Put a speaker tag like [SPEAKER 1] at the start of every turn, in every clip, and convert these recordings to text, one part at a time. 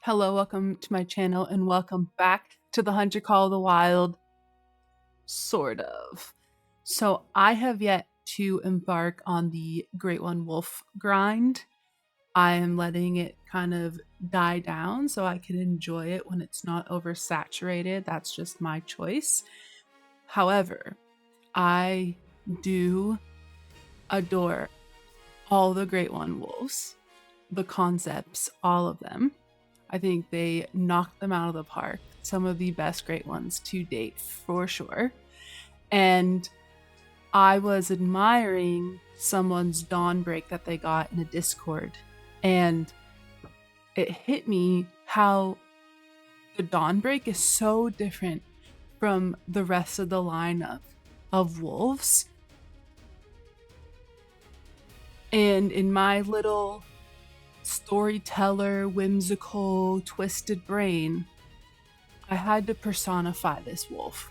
[SPEAKER 1] Hello, welcome to my channel and welcome back to the Hunter Call of the Wild, sort of. So I have yet to embark on the Great One Wolf grind. I am letting it kind of die down so I can enjoy it when it's not oversaturated. That's just my choice. However, I do adore all the Great One Wolves, the concepts, all of them. I think they knocked them out of the park. Some of the best Great Ones to date, for sure. And I was admiring someone's Dawnbreak that they got in a Discord. And it hit me how the Dawnbreak is so different from the rest of the lineup of wolves. And in my little storyteller, whimsical, twisted brain, I had to personify this wolf,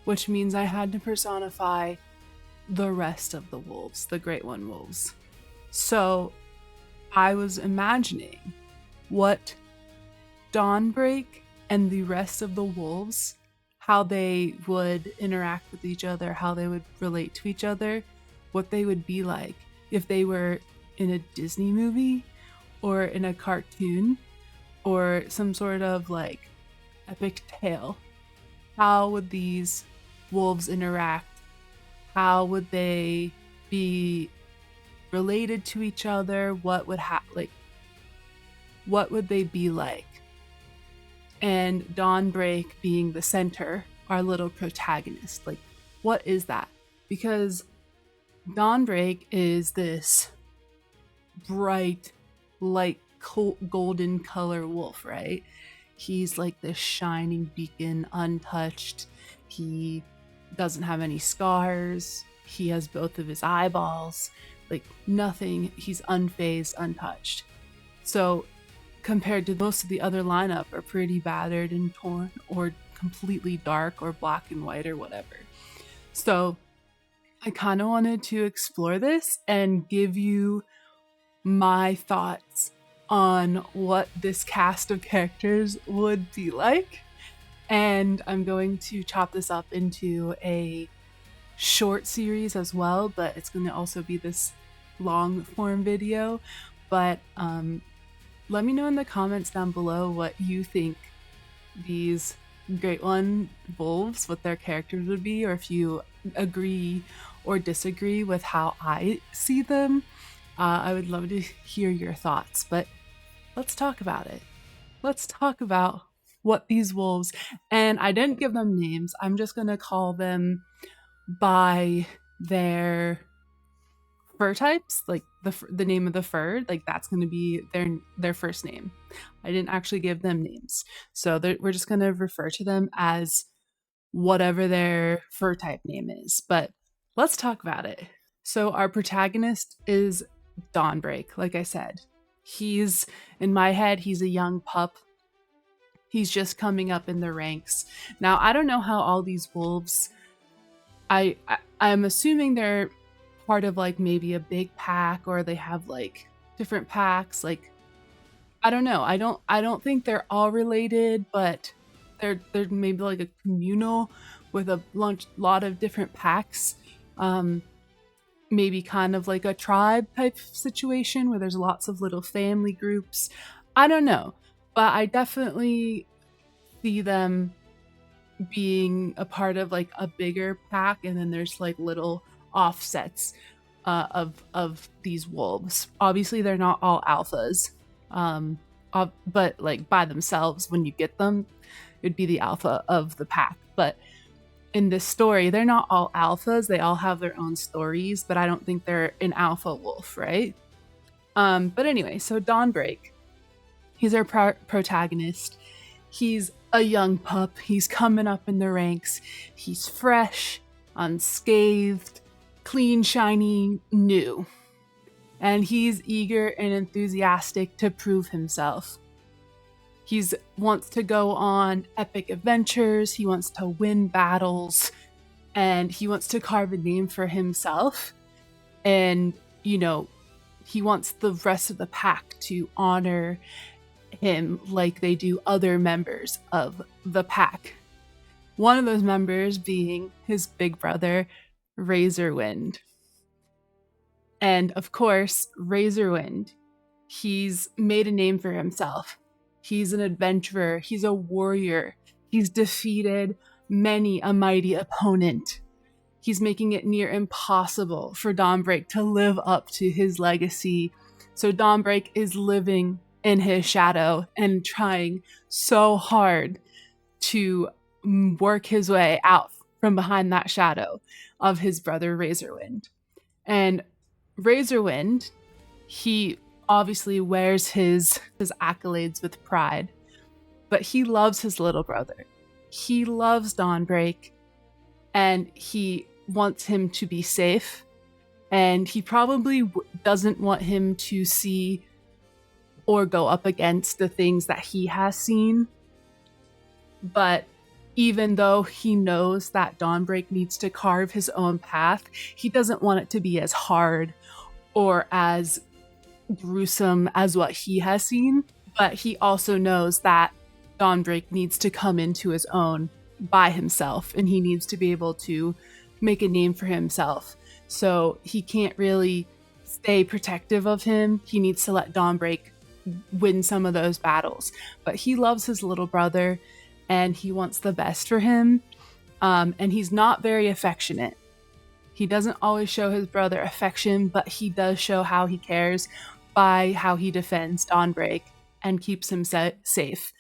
[SPEAKER 1] which means I had to personify the rest of the wolves, the Great One wolves. So I was imagining what Dawnbreak and the rest of the wolves, how they would interact with each other, how they would relate to each other, what they would be like if they were in a Disney movie or in a cartoon or some sort of like epic tale. How would these wolves interact? How would they be related to each other? What would what would they be like? And Dawnbreak being the center, our little protagonist. Like, what is that? Because Dawnbreak is this bright, light golden color wolf, right? He's like this shining beacon, untouched. He doesn't have any scars. He has both of his eyeballs, like nothing. He's unfazed, untouched. So compared to most of the other lineup are pretty battered and torn or completely dark or black and white or whatever. So I kind of wanted to explore this and give you my thoughts on what this cast of characters would be like. And I'm going to chop this up into a short series as well, but it's going to also be this long form video. But let me know in the comments down below what you think these Great One wolves, what their characters would be, or if you agree or disagree with how I see them. I would love to hear your thoughts, but let's talk about it. Let's talk about what these wolves, and I didn't give them names. I'm just going to call them by their fur types, like the name of the fur, like that's going to be their first name. I didn't actually give them names. So we're just going to refer to them as whatever their fur type name is. But let's talk about it. So our protagonist is Dawnbreak, like I said. He's, in my head, he's a young pup. He's just coming up in the ranks. Now, I don't know how all these wolves, I'm assuming they're part of like maybe a big pack, or they have like different packs. Like, I don't know. I don't think they're all related, but they're maybe like a communal with a lot of different packs. Maybe kind of like a tribe type situation where there's lots of little family groups. I don't know, but I definitely see them being a part of like a bigger pack, and then there's like little offsets of these wolves. Obviously, they're not all alphas, but like by themselves, when you get them, it'd be the alpha of the pack. But in this story, they're not all alphas. They all have their own stories, but I don't think they're an alpha wolf, right? But anyway, so Dawnbreak, he's our protagonist. He's a young pup. He's coming up in the ranks. He's fresh, unscathed, clean, shiny, new. And he's eager and enthusiastic to prove himself. He wants to go on epic adventures, he wants to win battles, and he wants to carve a name for himself. And, you know, he wants the rest of the pack to honor him like they do other members of the pack. One of those members being his big brother, Razorwind. And of course, Razorwind, he's made a name for himself. He's an adventurer, he's a warrior, he's defeated many a mighty opponent. He's making it near impossible for Dawnbreak to live up to his legacy. So Dawnbreak is living in his shadow and trying so hard to work his way out from behind that shadow of his brother Razorwind. And Razorwind, he obviously wears his accolades with pride, but he loves his little brother. He loves Dawnbreak, and he wants him to be safe, and he probably doesn't want him to see or go up against the things that he has seen. But even though he knows that Dawnbreak needs to carve his own path, he doesn't want it to be as hard or as gruesome as what he has seen. But he also knows that Dawnbreak needs to come into his own by himself, and he needs to be able to make a name for himself. So he can't really stay protective of him. He needs to let Dawnbreak win some of those battles. But he loves his little brother, and he wants the best for him. And he's not very affectionate. He doesn't always show his brother affection, but he does show how he cares by how he defends Dawnbreak and keeps him safe.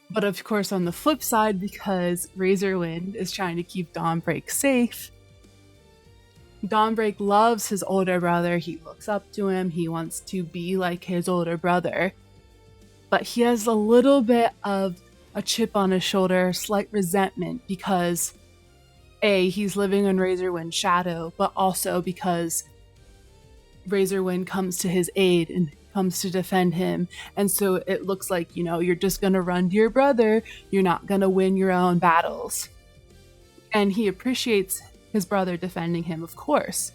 [SPEAKER 1] But of course, on the flip side, because Razorwind is trying to keep Dawnbreak safe, Dawnbreak loves his older brother. He looks up to him. He wants to be like his older brother. But he has a little bit of a chip on his shoulder, slight resentment, because A, he's living in Razorwind's shadow, but also because Razorwind comes to his aid and comes to defend him. And so it looks like, you're just going to run to your brother. You're not going to win your own battles. And he appreciates his brother defending him, of course.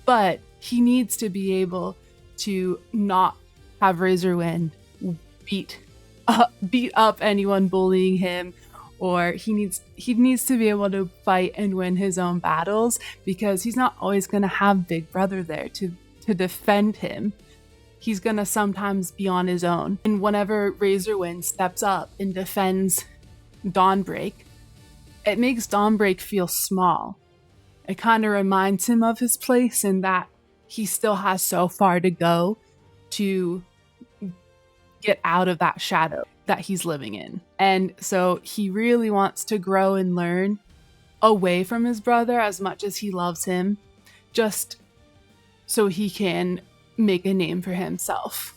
[SPEAKER 1] But he needs to be able to not have Razorwind beat up anyone bullying him, or he needs to be able to fight and win his own battles, because he's not always going to have Big Brother there to defend him. He's going to sometimes be on his own. And whenever Razorwind steps up and defends Dawnbreak, it makes Dawnbreak feel small. It kind of reminds him of his place, and that he still has so far to go to get out of that shadow that he's living in. And so he really wants to grow and learn away from his brother as much as he loves him, just so he can make a name for himself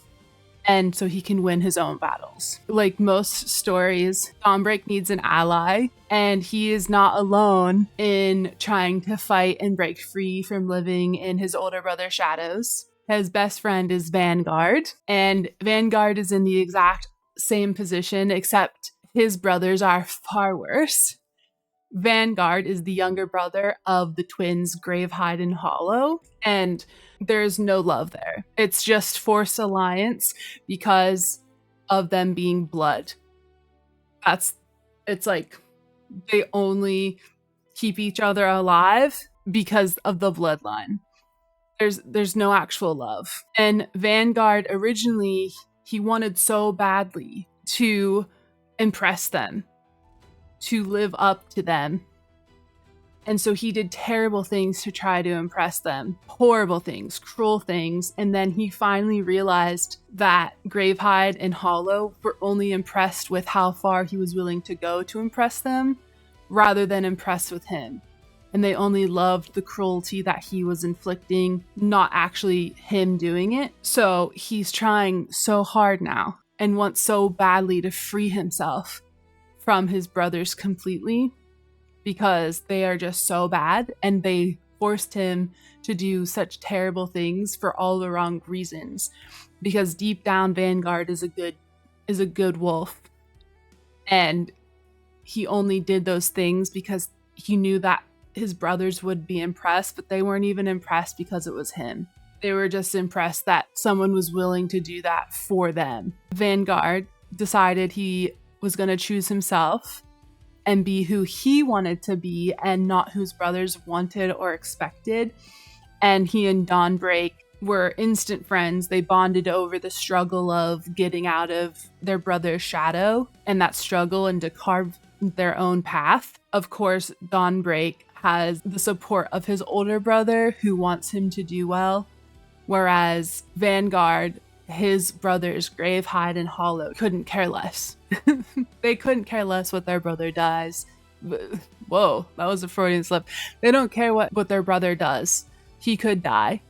[SPEAKER 1] and so he can win his own battles. Like most stories, Dawnbreak needs an ally, and he is not alone in trying to fight and break free from living in his older brother's shadows. His best friend is Vanguard, and Vanguard is in the exact same position, except his brothers are far worse. Vanguard is the younger brother of the twins Gravehide and Hollow, and there's no love there. It's just forced alliance because of them being blood. It's like they only keep each other alive because of the bloodline. There's no actual love. And Vanguard, originally, he wanted so badly to impress them, to live up to them. And so he did terrible things to try to impress them. Horrible things, cruel things. And then he finally realized that Gravehide and Hollow were only impressed with how far he was willing to go to impress them, rather than impressed with him. And they only loved the cruelty that he was inflicting, not actually him doing it. So he's trying so hard now and wants so badly to free himself from his brothers completely, because they are just so bad and they forced him to do such terrible things for all the wrong reasons. Because deep down, Vanguard is a good wolf, and he only did those things because he knew that his brothers would be impressed, but they weren't even impressed because it was him. They were just impressed that someone was willing to do that for them. Vanguard decided he was going to choose himself and be who he wanted to be and not who his brothers wanted or expected. And he and Dawnbreak were instant friends. They bonded over the struggle of getting out of their brother's shadow and that struggle and to carve their own path. Of course, Dawnbreak has the support of his older brother who wants him to do well, whereas Vanguard, his brothers, Gravehide and Hollow, couldn't care less. They couldn't care less what their brother dies. Whoa, that was a Freudian slip. They don't care what their brother does. He could die,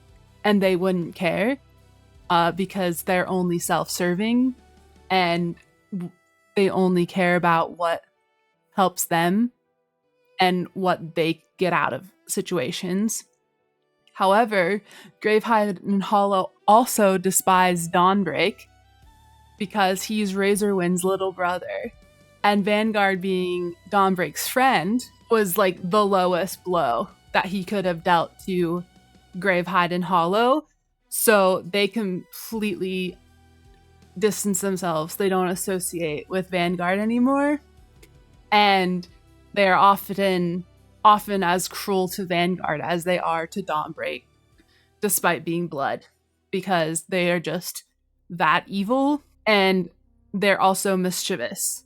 [SPEAKER 1] and they wouldn't care because they're only self-serving, and they only care about what helps them and what they get out of situations. However, Gravehide and Hollow also despise Dawnbreak because he's Razorwind's little brother. And Vanguard, being Dawnbreak's friend, was like the lowest blow that he could have dealt to Gravehide and Hollow. So they completely distance themselves. They don't associate with Vanguard anymore. And they're often as cruel to Vanguard as they are to Dawnbreak, despite being blood, because they are just that evil, and they're also mischievous.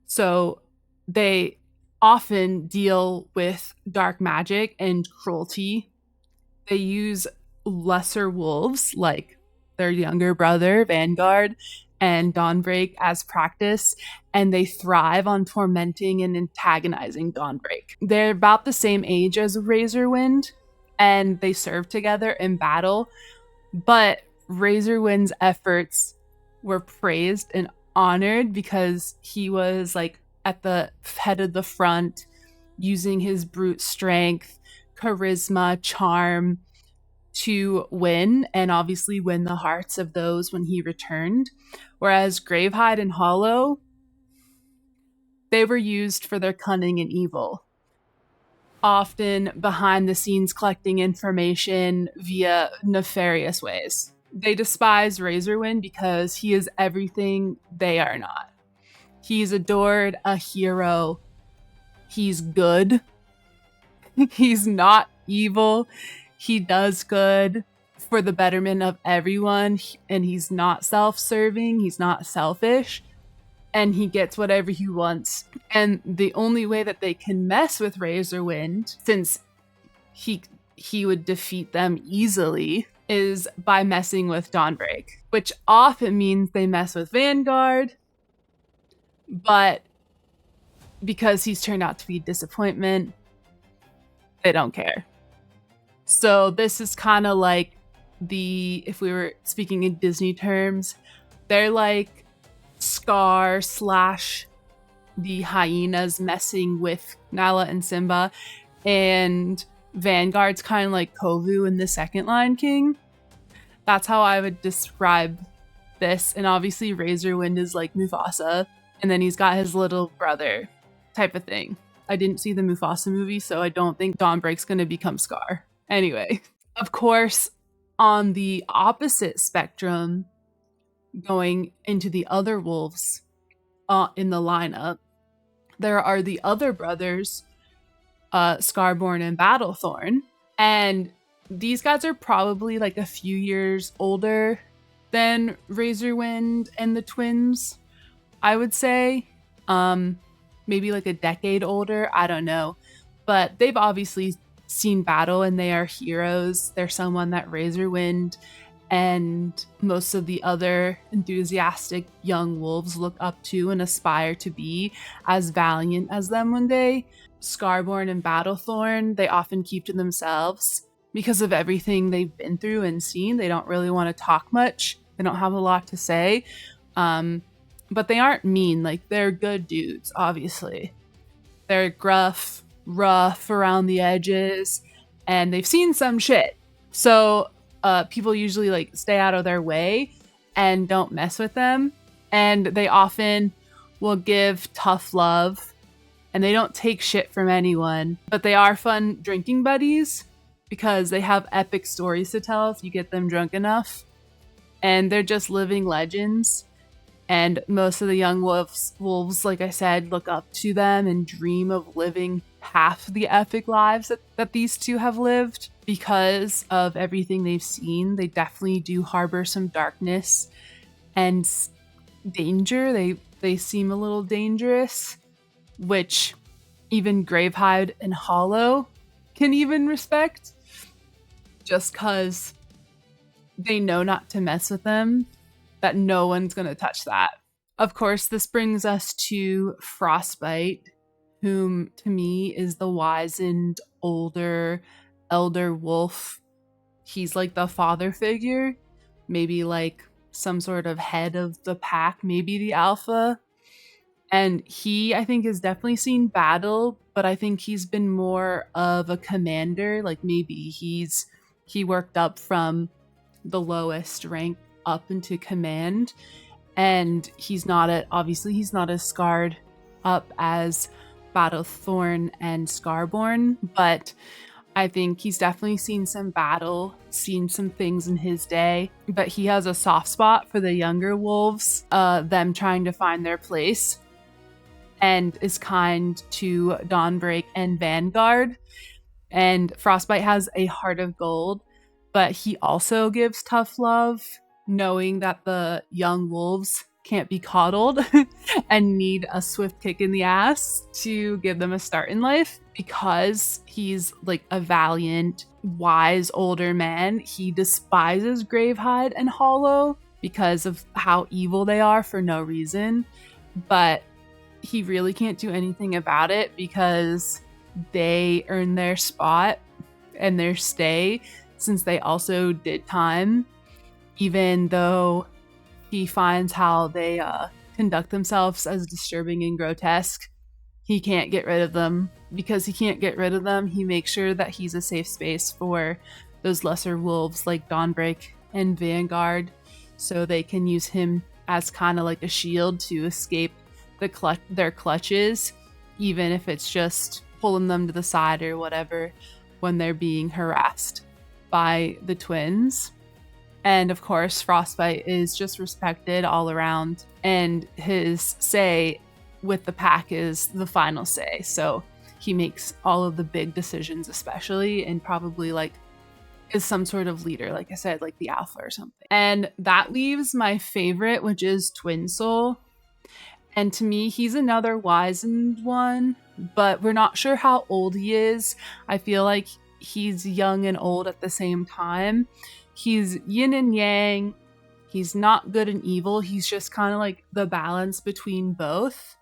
[SPEAKER 1] So they often deal with dark magic and cruelty. They use lesser wolves, like their younger brother, Vanguard, and Dawnbreak as practice, and they thrive on tormenting and antagonizing Dawnbreak. They're about the same age as Razorwind, and they serve together in battle, but Razorwind's efforts were praised and honored because he was like at the head of the front, using his brute strength, charisma, charm to win, and obviously win the hearts of those when he returned. Whereas Gravehide and Hollow, they were used for their cunning and evil, often behind the scenes collecting information via nefarious ways. They despise Razorwind because he is everything they are not. He's adored, a hero. He's good. He's not evil. He does good for the betterment of everyone, and he's not self-serving. He's not selfish, and he gets whatever he wants. And the only way that they can mess with Razorwind, since he would defeat them easily, is by messing with Dawnbreak, which often means they mess with Vanguard, but because he's turned out to be a disappointment, they don't care. So this is kind of like if we were speaking in Disney terms, they're like Scar / the hyenas messing with Nala and Simba, and Vanguard's kind of like Kovu in the second Lion King. That's how I would describe this. And obviously Razorwind is like Mufasa, and then he's got his little brother type of thing. I didn't see the Mufasa movie, so I don't think Dawnbreak's going to become Scar. Anyway, of course, on the opposite spectrum, going into the other wolves in the lineup, there are the other brothers, Scarborn and Battlethorn. And these guys are probably like a few years older than Razorwind and the twins, I would say. Maybe like a decade older, I don't know. But they've obviously seen battle, and they are heroes. They're someone that Razorwind and most of the other enthusiastic young wolves look up to and aspire to be as valiant as them one day. Scarborn and Battlethorn, they often keep to themselves because of everything they've been through and seen. They don't really want to talk much. They don't have a lot to say. But they aren't mean. Like, they're good dudes, obviously. They're gruff, rough around the edges, and they've seen some shit. So people usually like stay out of their way and don't mess with them. And they often will give tough love, and they don't take shit from anyone. But they are fun drinking buddies. because they have epic stories to tell if you get them drunk enough. And they're just living legends. And most of the young wolves, like I said, look up to them and dream of living half the epic lives that these two have lived. Because of everything they've seen, they definitely do harbor some darkness and danger. They seem a little dangerous, which even Gravehide and Hollow can even respect, just because they know not to mess with them, that no one's going to touch that. Of course, this brings us to Frostbite, whom to me is the wizened, older, elder wolf. He's like the father figure, maybe like some sort of head of the pack, maybe the alpha. And he, I think, has definitely seen battle, but I think he's been more of a commander. Like maybe he worked up from the lowest rank up into command, and he's not as scarred up as Battlethorn and Scarborn, but I think he's definitely seen some battle, seen some things in his day, but he has a soft spot for the younger wolves, them trying to find their place, and is kind to Dawnbreak and Vanguard. And Frostbite has a heart of gold, but he also gives tough love, knowing that the young wolves can't be coddled and need a swift kick in the ass to give them a start in life. Because he's like a valiant, wise older man, he despises Gravehide and Hollow because of how evil they are for no reason. But he really can't do anything about it because they earn their spot and their stay, since they also did time, even though he finds how they conduct themselves as disturbing and grotesque. He can't get rid of them. Because he can't get rid of them, he makes sure that he's a safe space for those lesser wolves like Dawnbreak and Vanguard, so they can use him as kind of like a shield to escape their clutches, even if it's just pulling them to the side or whatever when they're being harassed by the twins. And of course, Frostbite is just respected all around, and his say with the pack is the final say. So he makes all of the big decisions, especially, and probably like is some sort of leader, like I said, like the alpha or something. And that leaves my favorite, which is Twin Soul. And to me, he's another wizened one, but we're not sure how old he is. I feel like he's young and old at the same time. He's yin and yang. He's not good and evil. He's just kind of like the balance between both.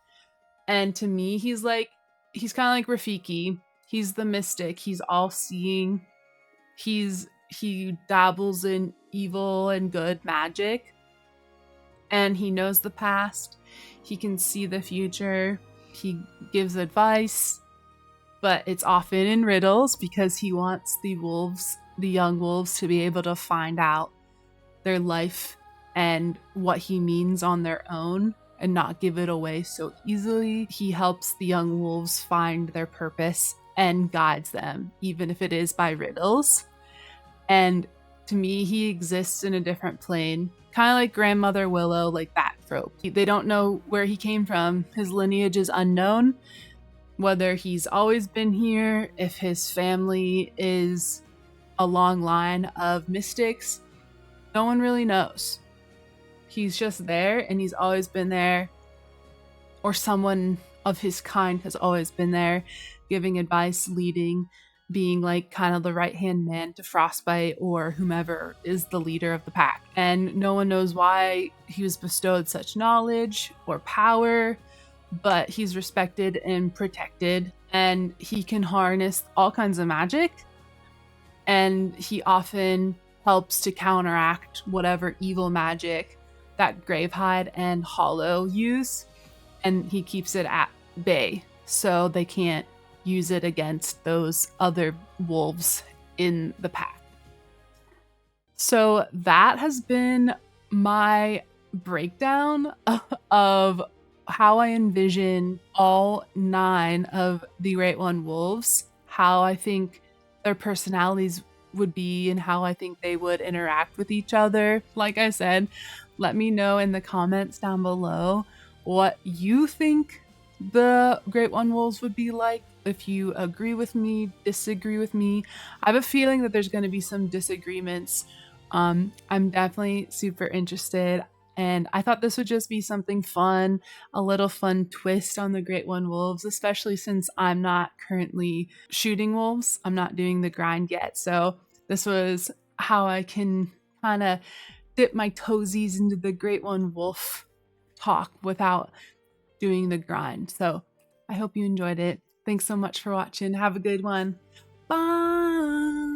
[SPEAKER 1] And to me, he's kind of like Rafiki. He's the mystic. He's all-seeing. He dabbles in evil and good magic. And he knows the past. He can see the future. He gives advice. But it's often in riddles because he wants the young wolves, to be able to find out their life and what he means on their own and not give it away so easily. He helps the young wolves find their purpose and guides them, even if it is by riddles. And to me, he exists in a different plane, kind of like Grandmother Willow, like that trope. They don't know where he came from. His lineage is unknown, whether he's always been here, if his family is a long line of mystics. No one really knows. He's just there, and he's always been there, or someone of his kind has always been there, giving advice, leading, being like kind of the right-hand man to Frostbite or whomever is the leader of the pack. And no one knows why he was bestowed such knowledge or power, but he's respected and protected, and he can harness all kinds of magic, and he often helps to counteract whatever evil magic that Gravehide and Hollow use, and he keeps it at bay so they can't use it against those other wolves in the pack. So that has been my breakdown of how I envision all 9 of the Great One wolves, how I think their personalities would be and how I think they would interact with each other. Like I said, let me know in the comments down below what you think the Great One Wolves would be like. If you agree with me, disagree with me. I have a feeling that there's going to be some disagreements. I'm definitely super interested. And I thought this would just be something fun, a little fun twist on the Great One Wolves, especially since I'm not currently shooting wolves. I'm not doing the grind yet. So this was how I can kind of dip my toesies into the Great One Wolf talk without doing the grind. So I hope you enjoyed it. Thanks so much for watching. Have a good one. Bye.